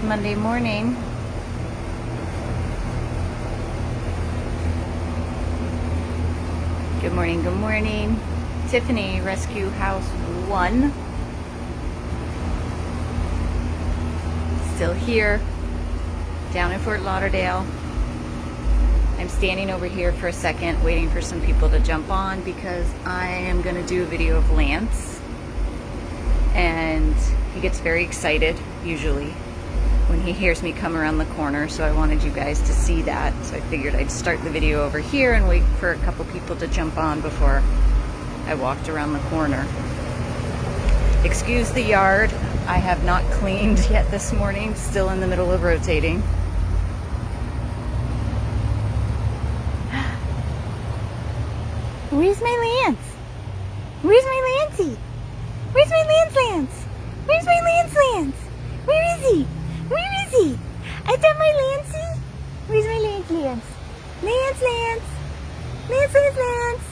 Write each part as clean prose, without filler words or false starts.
Good Monday morning. Good morning, good morning. Tiffany, Rescue House 1. Still here, down in Fort Lauderdale. I'm standing over here for a second, waiting for some people to jump on because I am going to do a video of Lance. And he gets very excited, usually, when he hears me come around the corner, so I wanted you guys to see that. So I figured I'd start the video over here and wait for a couple people to jump on before I walked around the corner. Excuse the yard. I have not cleaned yet this morning, still in the middle of rotating. Where's my Lance? Where's my Lancey? Where's my Lance? Where's my Lance? Where is he? Where is he? I got my Lancey. Where's my Lance? Lance.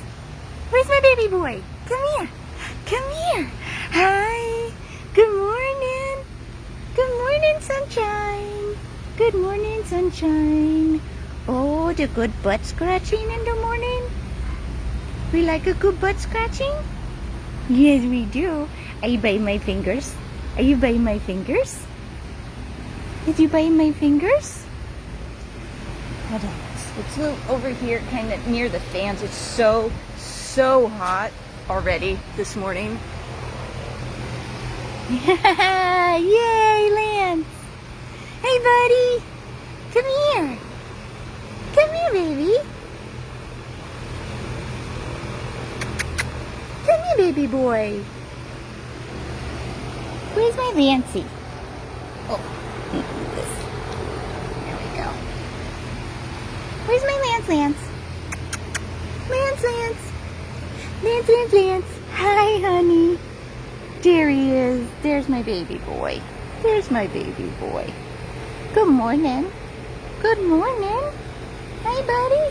Where's my baby boy? Come here. Hi. Good morning. Good morning, sunshine. Good morning, sunshine. Oh, the good butt scratching in the morning. We like a good butt scratching? Yes, we do. Are you biting my fingers? Are you biting my fingers? Did you bite my fingers? Hold on. Let's move over here kind of near the fans. It's so hot already this morning. Yay, Lance. Hey, buddy. Come here. Come here, baby. Come here, baby boy. Where's my Lancey? Oh, this. There we go. Where's my Lance? Lance. Hi, honey. There he is. There's my baby boy. Good morning. Hi, buddy.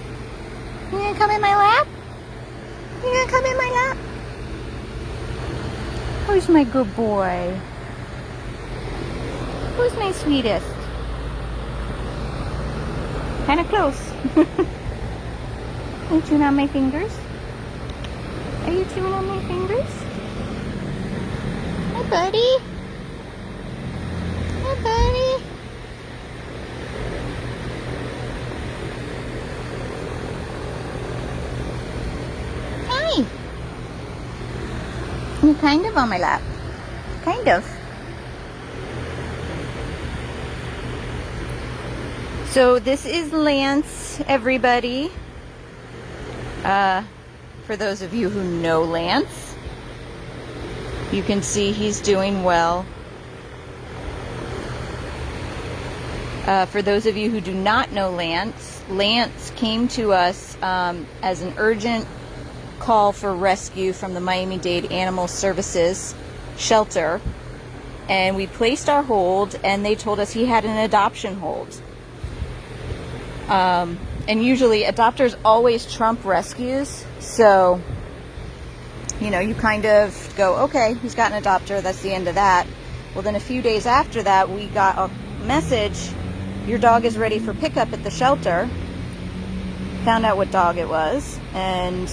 You gonna come in my lap? Who's my good boy? Who's my sweetest? Kind of close. Are you chewing on my fingers? Hi, buddy. Hi. You're kind of on my lap. Kind of. So this is Lance, everybody. For those of you who know Lance, you can see he's doing well. For those of you who do not know Lance, Lance came to us as an urgent call for rescue from the Miami-Dade Animal Services shelter, and we placed our hold, and they told us he had an adoption hold. And usually adopters always trump rescues, so you kind of go, okay, he's got an adopter, that's the end of that. Well, then a few days after that, we got a message, your dog is ready for pickup at the shelter. Found out what dog it was and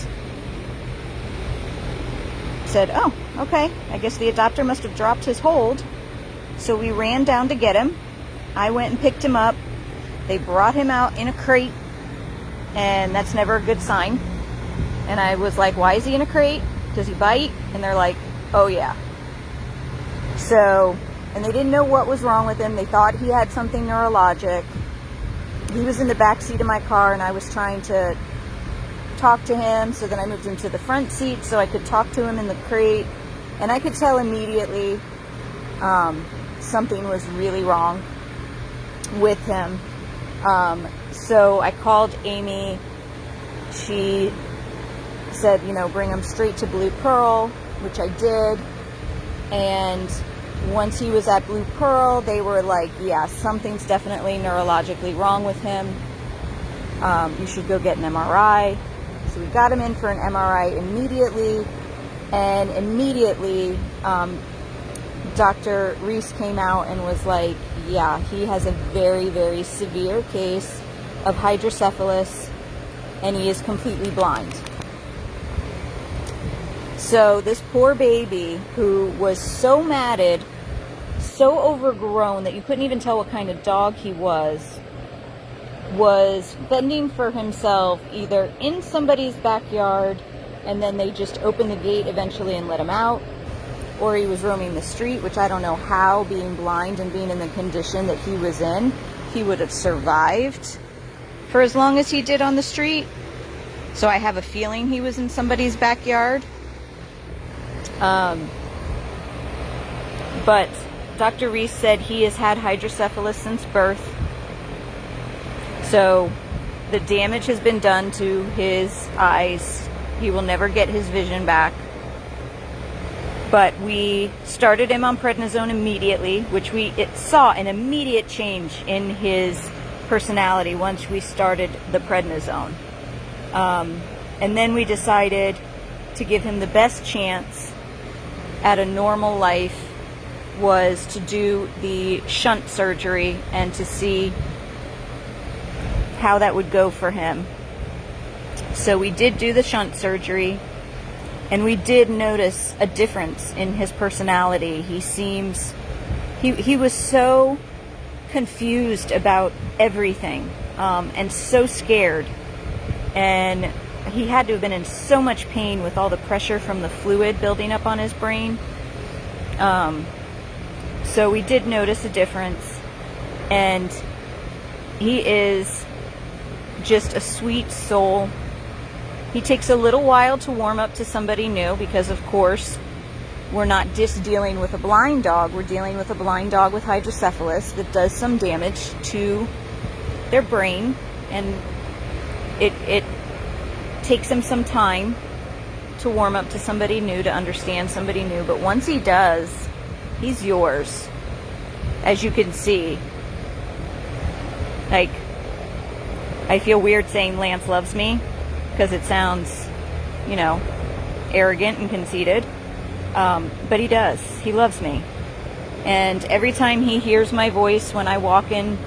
said, oh, okay, I guess the adopter must have dropped his hold. So we ran down to get him. I went and picked him up. They brought him out in a crate, and that's never a good sign. And I was like, why is he in a crate? Does he bite? And they're like, oh yeah. So, and they didn't know what was wrong with him. They thought he had something neurologic. He was in the back seat of my car, and I was trying to talk to him, so then I moved him to the front seat so I could talk to him in the crate, and I could tell immediately something was really wrong with him. So I called Amy. She said, bring him straight to Blue Pearl, which I did. And once he was at Blue Pearl, they were like, yeah, something's definitely neurologically wrong with him. You should go get an MRI. So we got him in for an MRI immediately, and immediately Dr. Reese came out and was like, yeah, he has a very, very severe case of hydrocephalus, and he is completely blind. So this poor baby, who was so matted, so overgrown that you couldn't even tell what kind of dog he was fending for himself either in somebody's backyard, and then they just opened the gate eventually and let him out, or he was roaming the street, which I don't know how, being blind and being in the condition that he was in, he would have survived for as long as he did on the street. So I have a feeling he was in somebody's backyard. But Dr. Reese said he has had hydrocephalus since birth. So the damage has been done to his eyes. He will never get his vision back. But we started him on prednisone immediately, which it saw an immediate change in his personality once we started the prednisone. And then we decided to give him the best chance at a normal life was to do the shunt surgery and to see how that would go for him. So we did do the shunt surgery, and we did notice a difference in his personality. He was so confused about everything, and so scared, and he had to have been in so much pain with all the pressure from the fluid building up on his brain. So we did notice a difference, and he is just a sweet soul. He takes a little while to warm up to somebody new because, of course, we're not just dealing with a blind dog. We're dealing with a blind dog with hydrocephalus that does some damage to their brain, and it takes him some time to warm up to somebody new, to understand somebody new. But once he does, he's yours. As you can see, like, I feel weird saying Lance loves me because it sounds, arrogant and conceited. But he does. He loves me. And every time he hears my voice when I walk in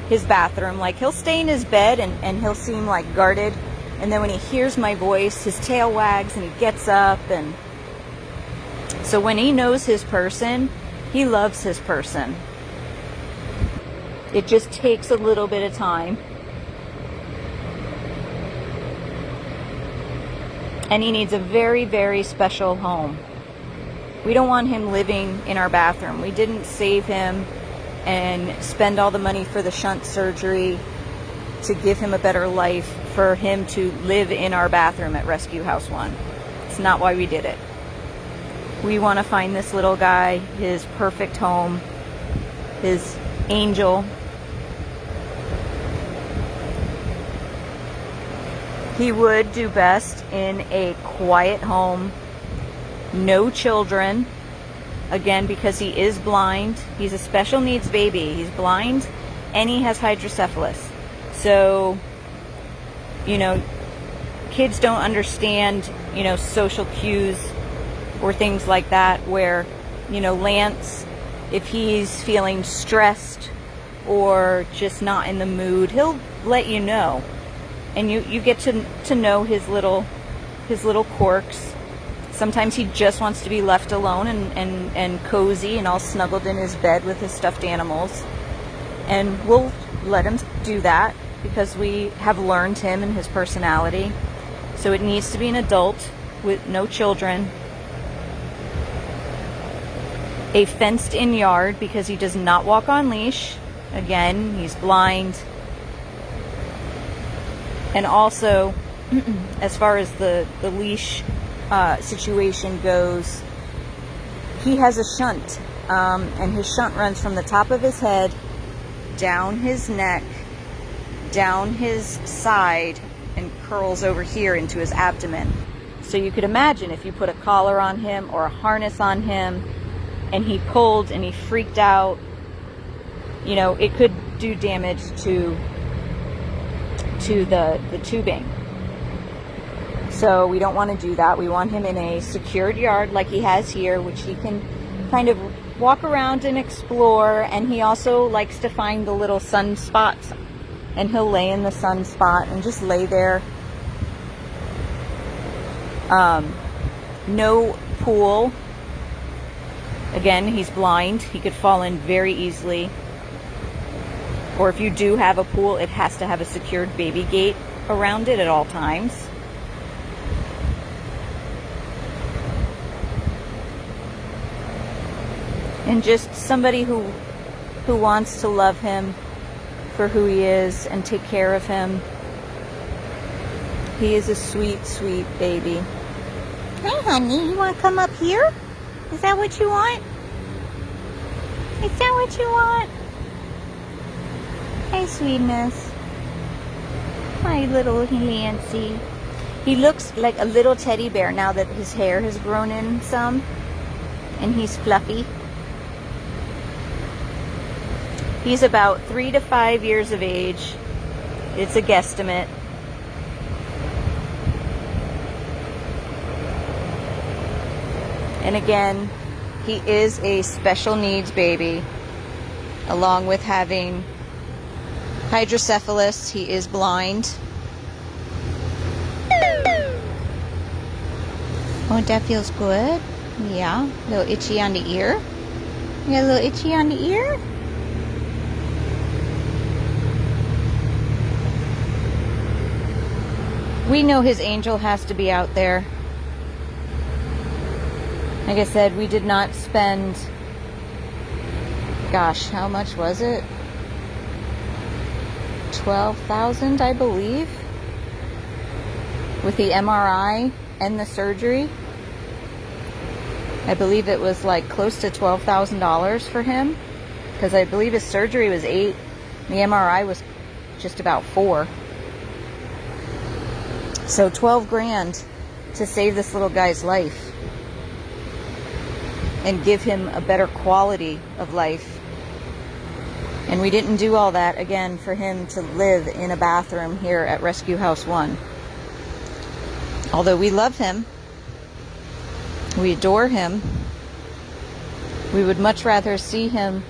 his bathroom, like, he'll stay in his bed and he'll seem like guarded. And then when he hears my voice, his tail wags and he gets up. And so when he knows his person, he loves his person. It just takes a little bit of time. And he needs a very, very special home. We don't want him living in our bathroom. We didn't save him and spend all the money for the shunt surgery to give him a better life for him to live in our bathroom at Rescue House 1. It's not why we did it. We want to find this little guy his perfect home, his angel. He would do best in a quiet home, no children, again, because he is blind. He's a special needs baby. He's blind and he has hydrocephalus. So, kids don't understand, social cues or things like that, where, Lance, if he's feeling stressed or just not in the mood, he'll let you know. And you get to know his little quirks. Sometimes he just wants to be left alone and cozy and all snuggled in his bed with his stuffed animals. And we'll let him do that because we have learned him and his personality. So it needs to be an adult with no children. A fenced-in yard because he does not walk on leash. Again, he's blind. And also, as far as the leash situation goes, he has a shunt, and his shunt runs from the top of his head, down his neck, down his side, and curls over here into his abdomen. So you could imagine if you put a collar on him or a harness on him, and he pulled and he freaked out, it could do damage to the tubing. So we don't want to do that. We want him in a secured yard like he has here, which he can kind of walk around and explore, and he also likes to find the little sun spots, and he'll lay in the sun spot and just lay there. No pool. Again, he's blind. He could fall in very easily. Or if you do have a pool, it has to have a secured baby gate around it at all times. And just somebody who wants to love him for who he is and take care of him. He is a sweet, sweet baby. Hey, honey, you want to come up here? Is that what you want? Is that what you want? Hey, sweetness. My little Nancy. He looks like a little teddy bear now that his hair has grown in some. And he's fluffy. He's about 3 to 5 years of age. It's a guesstimate. And again, he is a special needs baby. Along with having hydrocephalus, he is blind. Oh, that feels good. Yeah, a little itchy on the ear. You got a little itchy on the ear? We know his angel has to be out there. Like I said, we did not spend, gosh, how much was it? $12,000, I believe, with the MRI and the surgery. I believe it was like close to $12,000 for him, because I believe his surgery was $8,000, the MRI was just about $4,000. So 12 grand to save this little guy's life and give him a better quality of life. And we didn't do all that, again, for him to live in a bathroom here at Rescue House 1. Although we love him, we adore him, we would much rather see him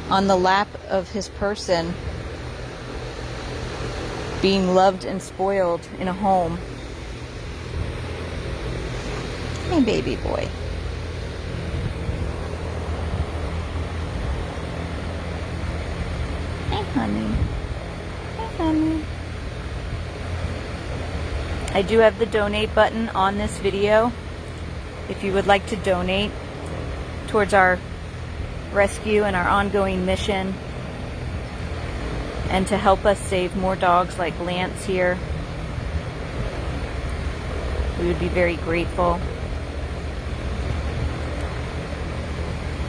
on the lap of his person, being loved and spoiled in a home. Hey, baby boy. Hey, honey. Hey, honey. I do have the donate button on this video if you would like to donate towards our rescue and our ongoing mission, and to help us save more dogs like Lance here. We would be very grateful.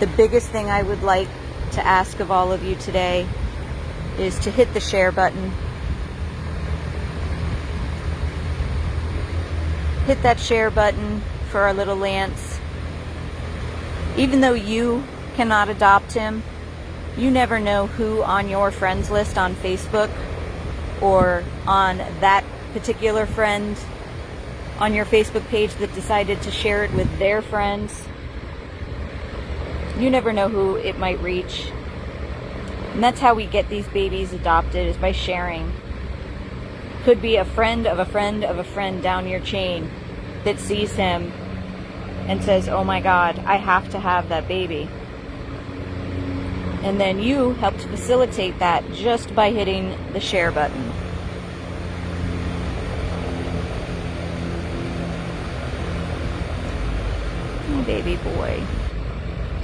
The biggest thing I would like to ask of all of you today is to hit the share button. Hit that share button for our little Lance. Even though you cannot adopt him, you never know who on your friends list on Facebook or on that particular friend on your Facebook page that decided to share it with their friends. You never know who it might reach. And that's how we get these babies adopted, is by sharing. Could be a friend of a friend of a friend down your chain that sees him and says, oh my God, I have to have that baby. And then you helped facilitate that just by hitting the share button. My baby boy.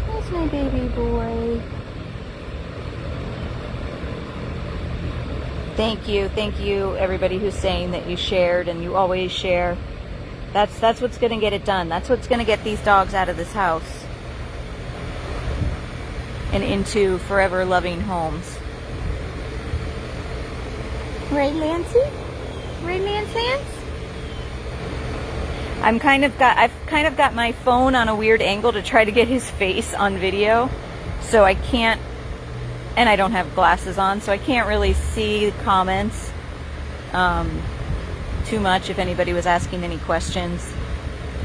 There's my baby boy. Thank you everybody who's saying that you shared and you always share. That's what's going to get it done. That's what's going to get these dogs out of this house and into forever loving homes. Right, Lancey? Right, Lance? I've kind of got my phone on a weird angle to try to get his face on video, so I can't, and I don't have glasses on, so I can't really see comments too much if anybody was asking any questions.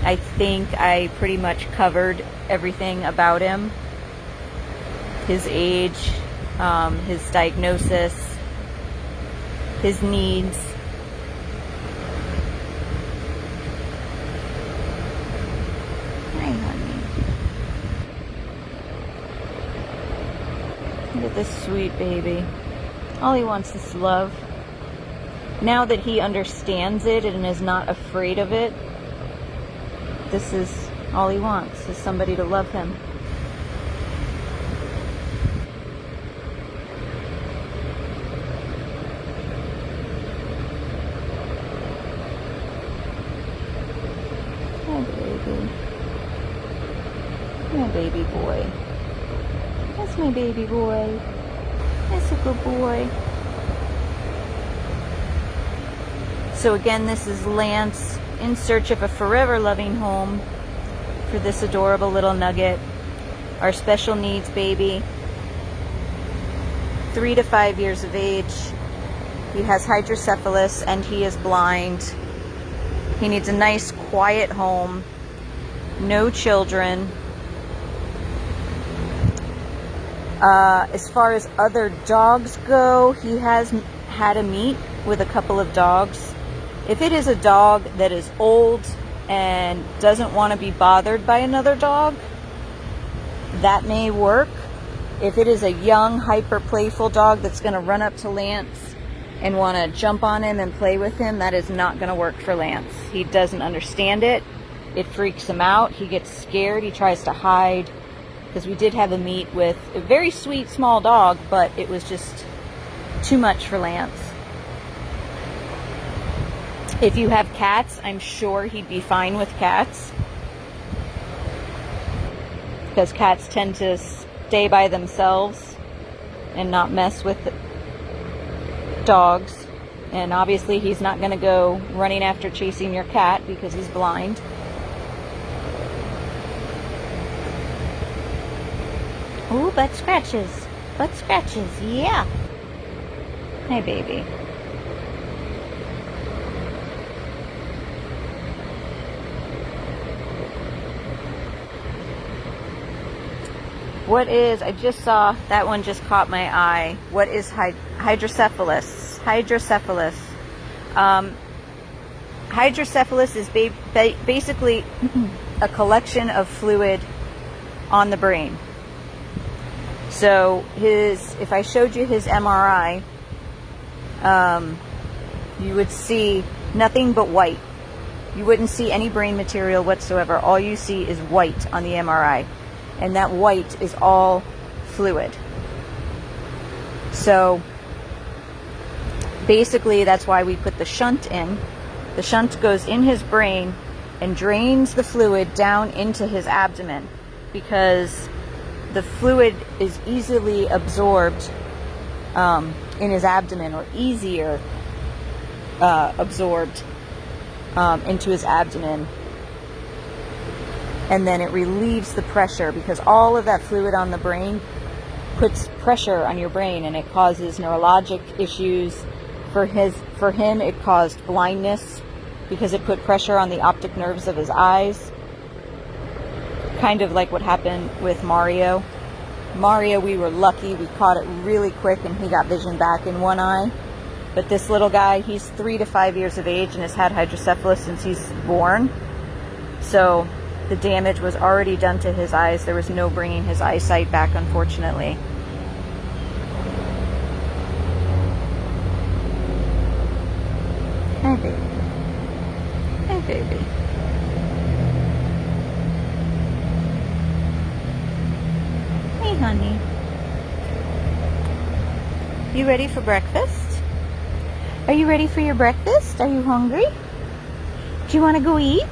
I think I pretty much covered everything about him his age, his diagnosis, his needs. Hi, honey. Look at this sweet baby. All he wants is love. Now that he understands it and is not afraid of it, this is all he wants, is somebody to love him. Hi, baby. My baby boy. That's my baby boy. That's a good boy. So again, this is Lance in search of a forever loving home for this adorable little nugget, our special needs baby, 3 to 5 years of age. He has hydrocephalus and he is blind. He needs a nice quiet home, no children. As far as other dogs go, he has had a meet with a couple of dogs. If it is a dog that is old and doesn't want to be bothered by another dog, that may work. If it is a young, hyper playful dog that's going to run up to Lance and want to jump on him and play with him, that is not going to work for Lance. He doesn't understand it. It freaks him out. He gets scared. He tries to hide. Because we did have a meet with a very sweet small dog, but it was just too much for Lance. If you have cats, I'm sure he'd be fine with cats. Because cats tend to stay by themselves and not mess with dogs. And obviously he's not going to go running after chasing your cat because he's blind. Ooh, butt scratches. Butt scratches, yeah. Hi, baby. What is, I just saw, that one just caught my eye. What is hydrocephalus? Hydrocephalus. Hydrocephalus is basically a collection of fluid on the brain. So if I showed you his MRI, you would see nothing but white. You wouldn't see any brain material whatsoever. All you see is white on the MRI. And that white is all fluid. So basically that's why we put the shunt in. The shunt goes in his brain and drains the fluid down into his abdomen, because the fluid is easily absorbed in his abdomen, or easier absorbed into his abdomen. And then it relieves the pressure, because all of that fluid on the brain puts pressure on your brain, and it causes neurologic issues. For him, it caused blindness because it put pressure on the optic nerves of his eyes. Kind of like what happened with Mario. Mario, we were lucky. We caught it really quick and he got vision back in one eye. But this little guy, he's 3 to 5 years of age and has had hydrocephalus since he's born. So the damage was already done to his eyes. There was no bringing his eyesight back, unfortunately. Hi, baby. Hi, baby. Hey, honey. You ready for breakfast? Are you ready for your breakfast? Are you hungry? Do you want to go eat?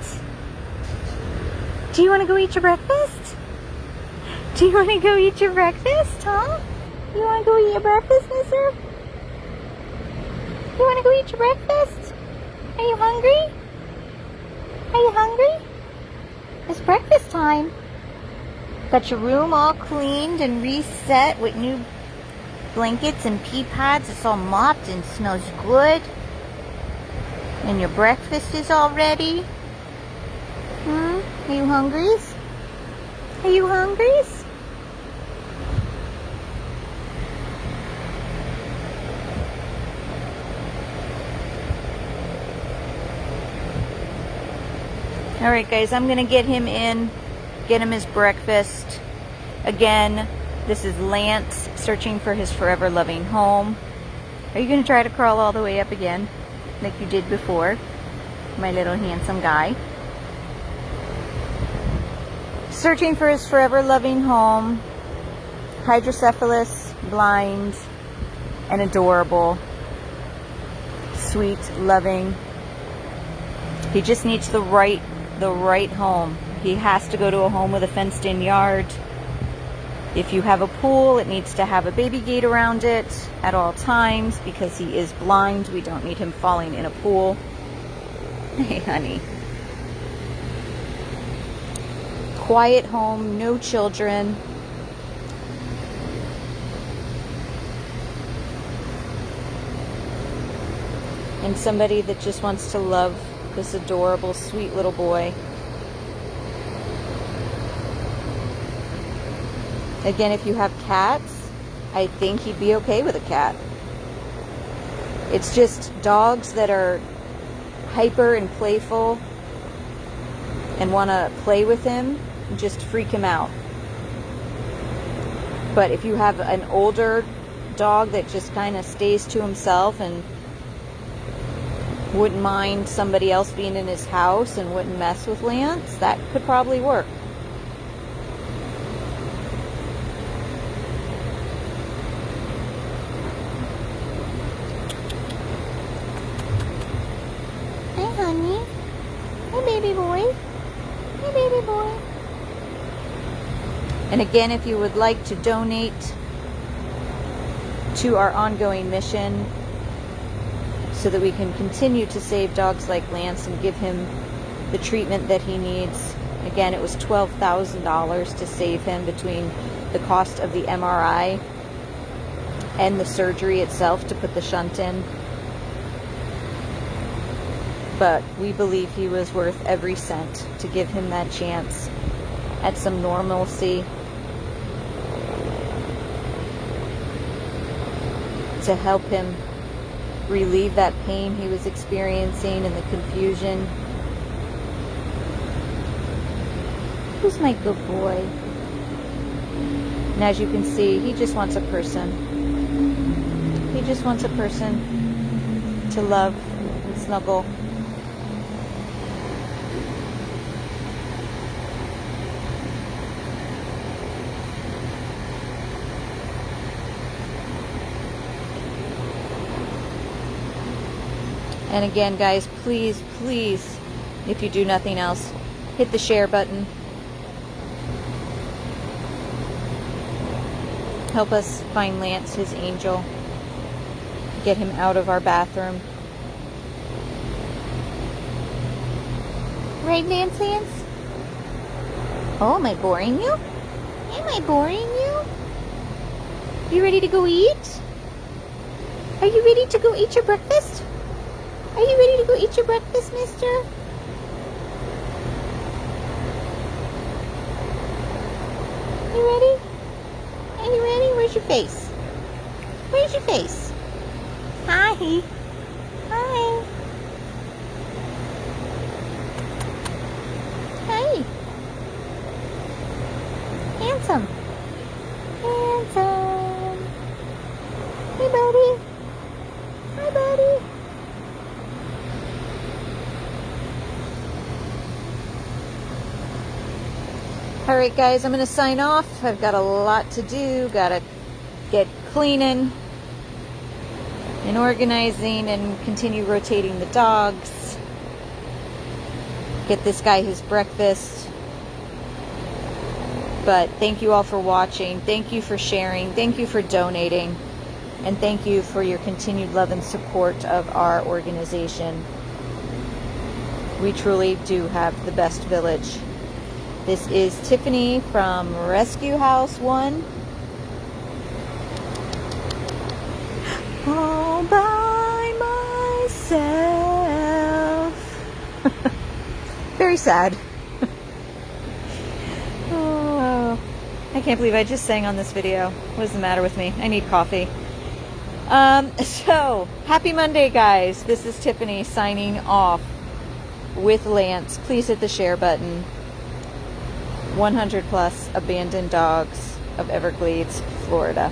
Do you want to go eat your breakfast? Do you want to go eat your breakfast, huh? You want to go eat your breakfast, mister? You want to go eat your breakfast? Are you hungry? Are you hungry? It's breakfast time. Got your room all cleaned and reset with new blankets and pea pads. It's all mopped and smells good. And your breakfast is all ready. Are you hungry? Are you hungry? Alright guys, I'm gonna get him in, get him his breakfast. Again, this is Lance searching for his forever loving home. Are you gonna try to crawl all the way up again, like you did before? My little handsome guy. Searching for his forever loving home. Hydrocephalus, blind, and adorable. Sweet, loving. He just needs the right home. He has to go to a home with a fenced in yard. If you have a pool, it needs to have a baby gate around it at all times because he is blind. We don't need him falling in a pool. Hey, honey. Quiet home, no children. And somebody that just wants to love this adorable, sweet little boy. Again, if you have cats, I think he'd be okay with a cat. It's just dogs that are hyper and playful and want to play with him just freak him out. But if you have an older dog that just kind of stays to himself and wouldn't mind somebody else being in his house and wouldn't mess with Lance, that could probably work. Hey, honey. Hey, baby boy. Hey, baby boy. And again, if you would like to donate to our ongoing mission so that we can continue to save dogs like Lance and give him the treatment that he needs. Again, it was $12,000 to save him between the cost of the MRI and the surgery itself to put the shunt in. But we believe he was worth every cent to give him that chance at some normalcy, to help him relieve that pain he was experiencing and the confusion. Who's my good boy? And as you can see, he just wants a person. He just wants a person to love and snuggle. And again, guys, please, please, if you do nothing else, hit the share button. Help us find Lance, his angel. Get him out of our bathroom. Right, Lance? Oh, am I boring you? Am I boring you? You ready to go eat? Are you ready to go eat your breakfast? Are you ready to go eat your breakfast, mister? You ready? Are you ready? Where's your face? Where's your face? Hi. Hi. Hi. Handsome. Handsome. Hey, buddy. Hi, buddy. Alright guys, I'm going to sign off. I've got a lot to do. Got to get cleaning and organizing and continue rotating the dogs. Get this guy his breakfast. But thank you all for watching. Thank you for sharing. Thank you for donating. And thank you for your continued love and support of our organization. We truly do have the best village. This is Tiffany from Rescue House 1. All by myself. Very sad. Oh, I can't believe I just sang on this video. What is the matter with me? I need coffee. So, happy Monday, guys. This is Tiffany signing off. with Lance, please hit the share button. 100 plus abandoned dogs of Everglades, Florida.